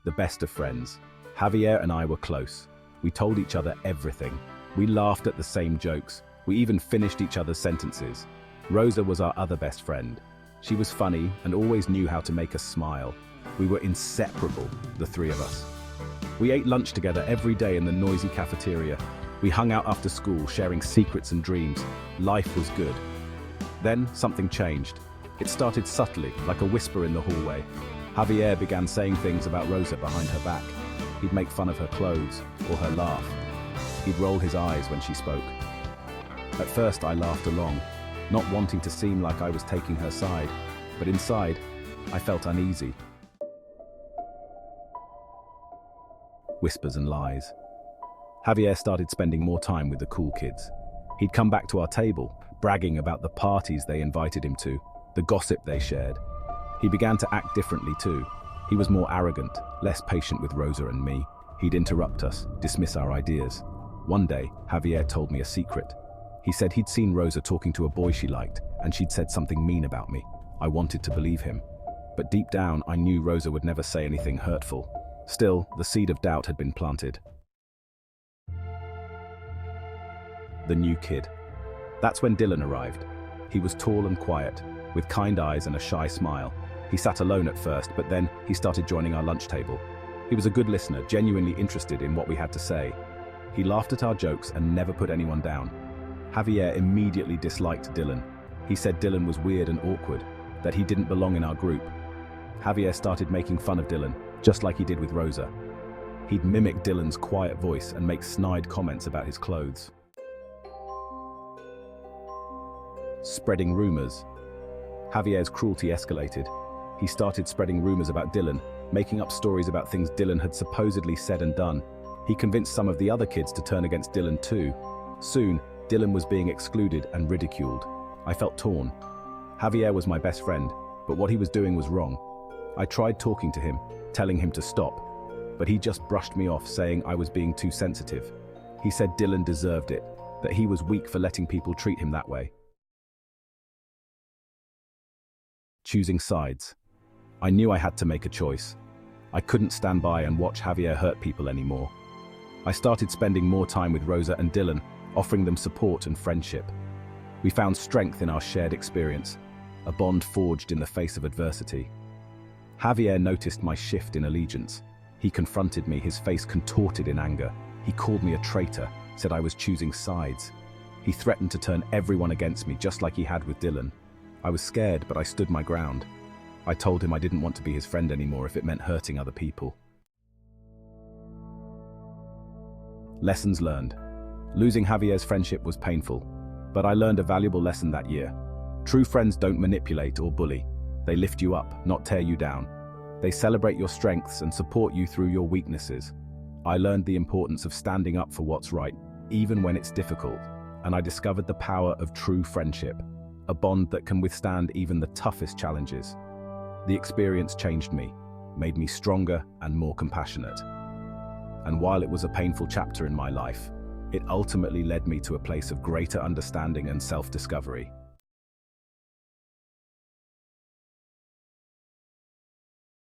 the best of friends. Javier and I were close. We told each other everything. We laughed at the same jokes. We even finished each other's sentences. Rosa was our other best friend. She was funny and always knew how to make us smile. We were inseparable, the three of us. We ate lunch together every day in the noisy cafeteria. We hung out after school, sharing secrets and dreams. Life was good. Then something changed. It started subtly, like a whisper in the hallway. Javier began saying things about Rosa behind her back. He'd make fun of her clothes or her laugh. He'd roll his eyes when she spoke. At first I laughed along, not wanting to seem like I was taking her side, but inside, I felt uneasy. Whispers and lies. Javier started spending more time with the cool kids. He'd come back to our table, bragging about the parties they invited him to, the gossip they shared. He began to act differently too. He was more arrogant, less patient with Rosa and me. He'd interrupt us, dismiss our ideas. One day, Javier told me a secret. He said he'd seen Rosa talking to a boy she liked, and she'd said something mean about me. I wanted to believe him. But deep down, I knew Rosa would never say anything hurtful. Still, the seed of doubt had been planted. The new kid. That's when Dylan arrived. He was tall and quiet, with kind eyes and a shy smile. He sat alone at first, but then he started joining our lunch table. He was a good listener, genuinely interested in what we had to say. He laughed at our jokes and never put anyone down. Javier immediately disliked Dylan. He said Dylan was weird and awkward, that he didn't belong in our group. Javier started making fun of Dylan, just like he did with Rosa. He'd mimic Dylan's quiet voice and make snide comments about his clothes. Spreading rumors. Javier's cruelty escalated. He started spreading rumors about Dylan, making up stories about things Dylan had supposedly said and done. He convinced some of the other kids to turn against Dylan too. Soon, Dylan was being excluded and ridiculed. I felt torn. Javier was my best friend, but what he was doing was wrong. I tried talking to him, telling him to stop, but he just brushed me off, saying I was being too sensitive. He said Dylan deserved it, that he was weak for letting people treat him that way. Choosing sides. I knew I had to make a choice. I couldn't stand by and watch Javier hurt people anymore. I started spending more time with Rosa and Dylan, offering them support and friendship. We found strength in our shared experience, a bond forged in the face of adversity. Javier noticed my shift in allegiance. He confronted me, his face contorted in anger. He called me a traitor, said I was choosing sides. He threatened to turn everyone against me, just like he had with Dylan. I was scared, but I stood my ground. I told him I didn't want to be his friend anymore if it meant hurting other people. Lessons learned. Losing Javier's friendship was painful, but I learned a valuable lesson that year. True friends don't manipulate or bully. They lift you up, not tear you down. They celebrate your strengths and support you through your weaknesses. I learned the importance of standing up for what's right, even when it's difficult, and I discovered the power of true friendship, a bond that can withstand even the toughest challenges. The experience changed me, made me stronger and more compassionate. And while it was a painful chapter in my life, it ultimately led me to a place of greater understanding and self-discovery.